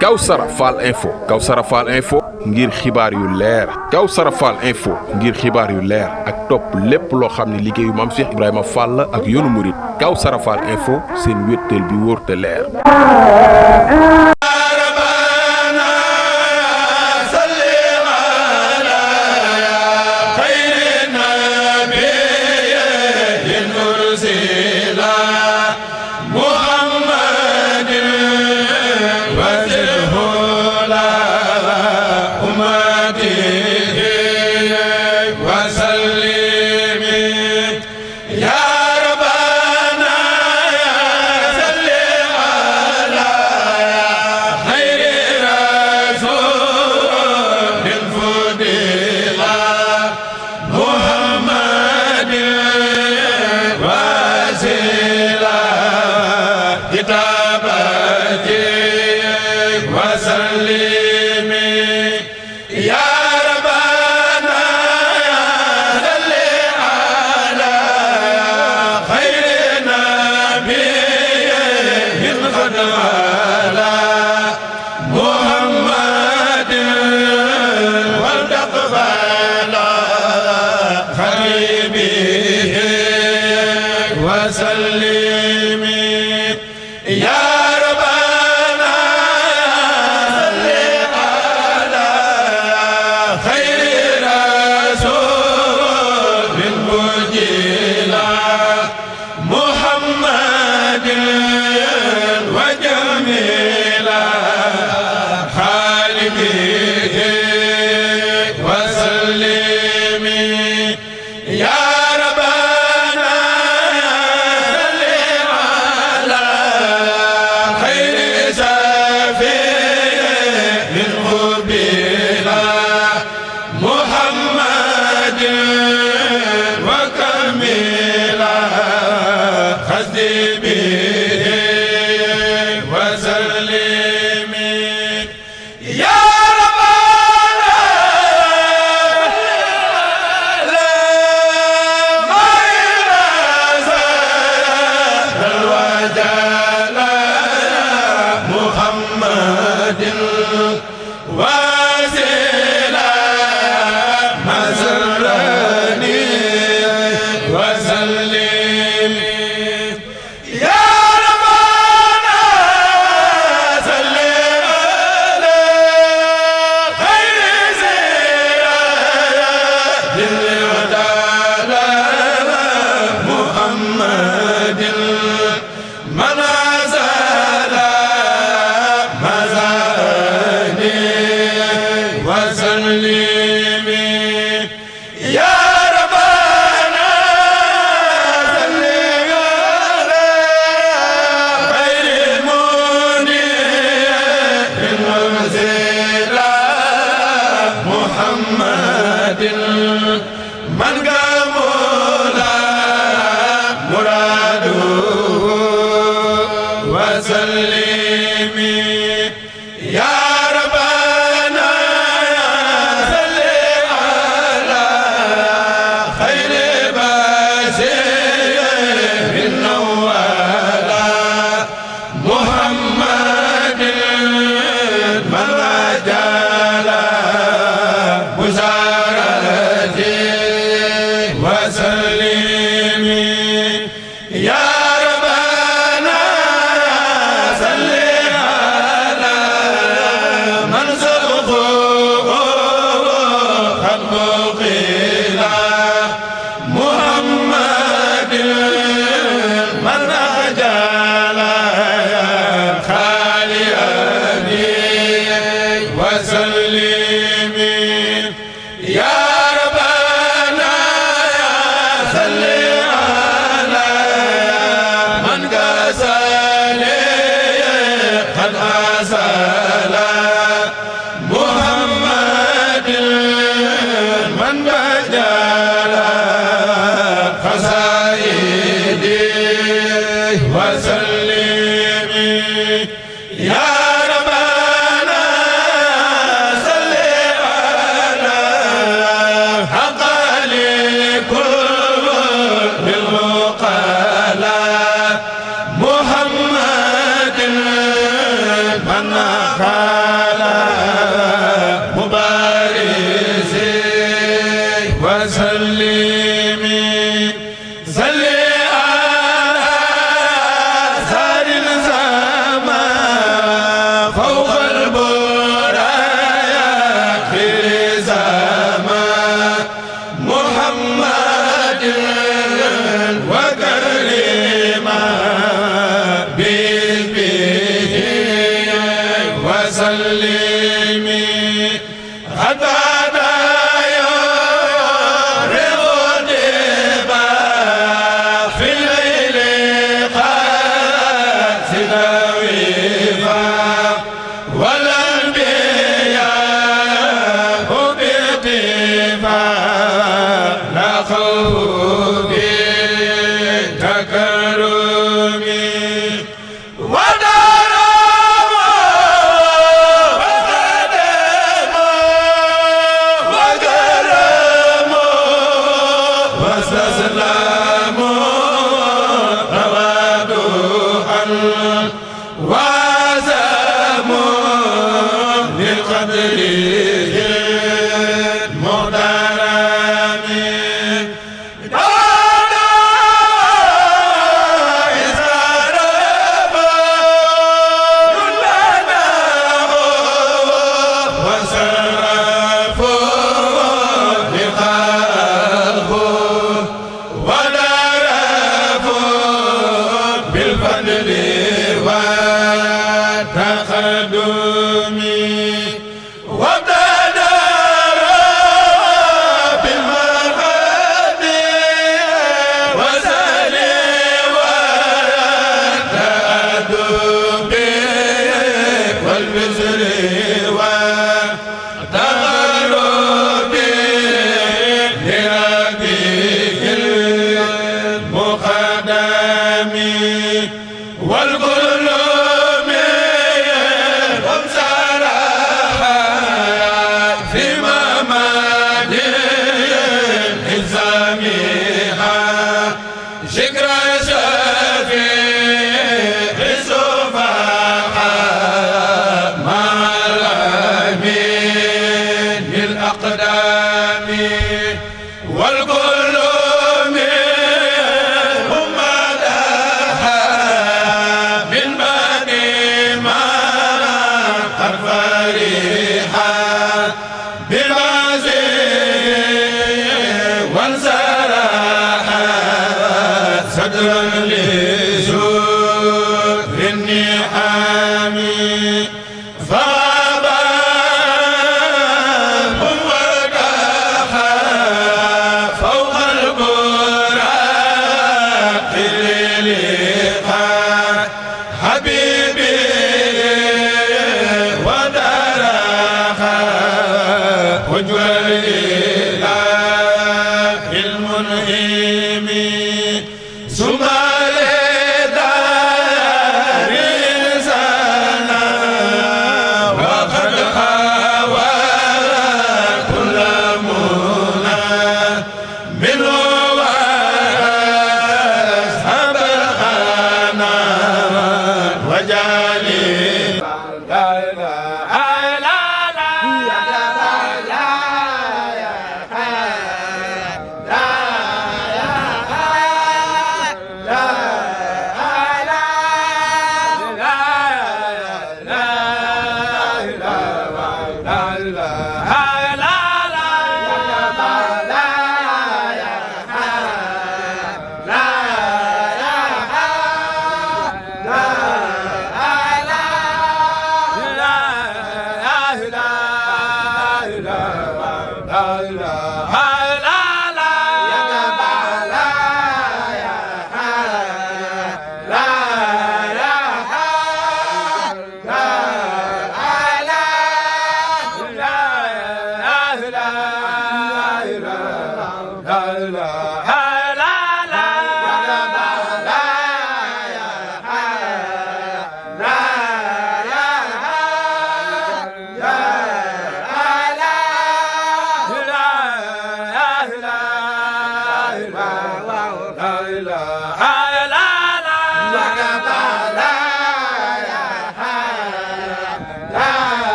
Kawsara Fall Info ngir xibaar yu leer Kawsara Fall Info ngir xibaar yu leer ak topp lépp loo xam ne liggéeyu Maam Cheikh Ibrahima Fall ak yoonu murit Kawsara Fall Info seen wéttal bi wóor te leer. محمد la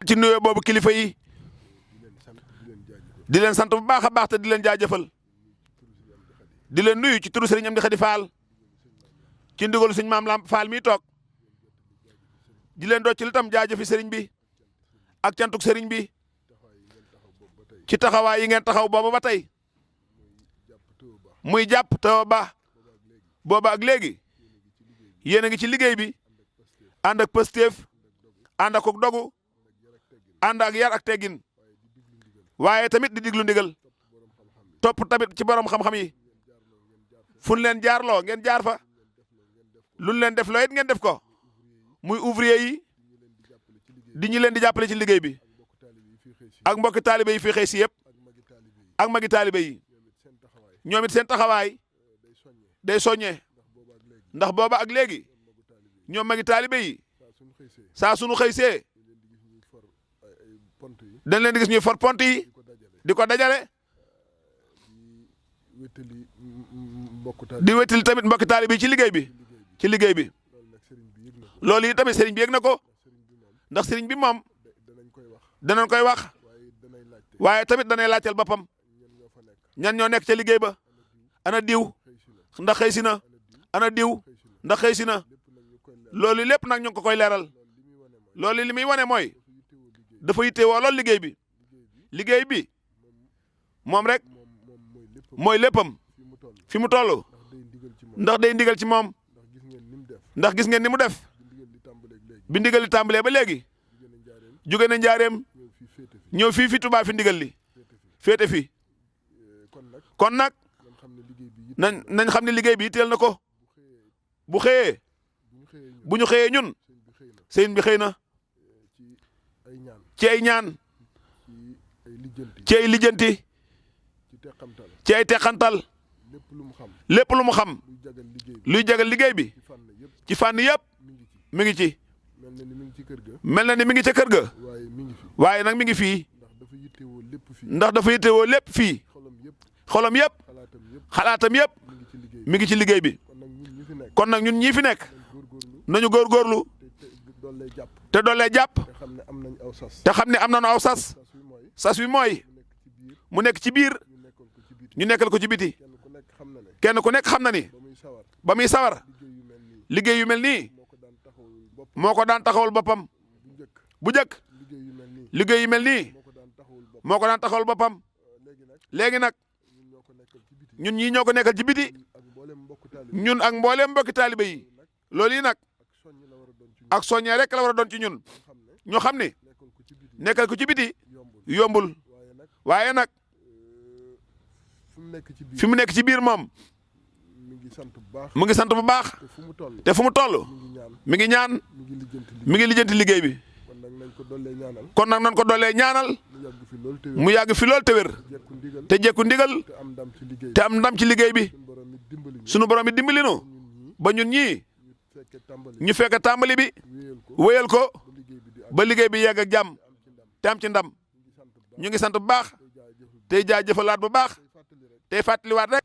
ci nuyoo boobu kilifa yi di leen sant bu baax a baax te di leen jaajëfal di leen nuyu ci turu sëriñ Amdi Xadi Faal ci ndigalu sëñ Maam Lamp Faal mi toog di leen doo ci litam jaajëfi sëriñ bi ak cantuk sëriñ bi ci taxawaay yi ngeen taxaw booba ba tey muy jàpp taw ba booba ak léegi yéen a ngi ci liggéey bi ànd ak pësteef ànd ak dogu ànd ak yar ak teggin waaye tamit di diglu ndigal topp tamit ci borom xam-xam yi fun leen jaarloo ngeen jaar fa luñ leen def loo it ngeen def ko muy ouvrier yi di ñu leen di jàppale ci liggéey bi ak mbokki taalibe yi fii xëy si yëpp ak magi taalibe yi ñoom it seen taxawaay day soññee ndax booba ak léegi ñoom magi taalibe yi saa sunu xëysee dañ leen di gis ñuy for pont yi di ko dajale di wéttali tamit mbokki taalibe yi ci liggéey bi loolu yi tamit sëriñ bi yëg na ko ndax sëriñ bi moom danañ koy wax waaye tamit danay laajteel boppam ñan ñoo nekk ca liggéey ba ana diw ndax xëy si na ana diw ndax xëy si na loolu lépp nag ñu ngi ko koy leeral loolu li muy wane mooy dafa yittewoo lool liggéey bi moom rek mooy léppam fi mu toll ndax day ndigal ci moom ndax gis ngeen ni mu def bi ndigal li tàmbalee ba léegi jóge na njaareem ñëw fii fi Tuubaa fi ndigal li féete fi kon nag nañ xam ne liggéey bi yitteel na ko bu xëyee bu ñu xëyee ñun sëñ bi xëy na ci ay ñaan ci ay lijjanti ci ay teqantal lépp lu mu xam luy jagal liggéey bi ci fànn yëpp mi ngi ci mel na ni mi ngi ca kër ga waaye nag mi ngi fii ndax dafa yittewoo lépp fii xolam yëpp xalaatam yëpp mi ngi ci liggéey bi kon nag ñun ñii fi nekk nañu góorgóorlu te doolee jàpp te xam ne am nañu aw sas wi mooy mu nekk ci biir ñu nekkal ko ci biti kenn ku nekk xam na ni ba muy sawar liggéey yu mel nii moo ko daan taxawal boppam bu njëkk liggéey yu mel nii moo ko daan taxawal boppam léegi nag ñun ñii ñoo ko nekkal ci biti ñun ak mbooleem mbokki taalibe yi loolu yi nag ak soññee rek la war a doon ci ñun ñoo xam ne nekkal ko ci biti yombul waaye nag fi mu nekk ci biir moom mu ngi sant bu baax te fu mu toll mi ngi ñaan mi ngi lijjanti liggéey bi kon nag nañ ko dollee ñaanal mu yàgg fi lool te wér te jekku ndigal te am ndam ci liggéey bi sunu borom bi dimbali nu ba ñun ñii ñu fekk tàmbali bi wéyal ko ba liggéey bi yegg ak jàmm te am ci ndam ñu ngi sant bu baax tey jaajëfalaat bu baax tey fàttaliwaat rek.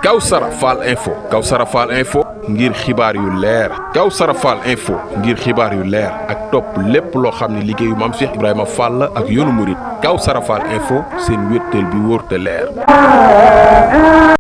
Kawsara Fall Info Kawsara Fall Info ngir xibaar yu leer Kawsara Fall Info ngir xibaar yu leer ak topp lépp loo xam ne liggéeyu Maam Cheikh Ibrahima Fall ak yoonu murit Kawsara Fall Info seen wéttal bi wóor te leer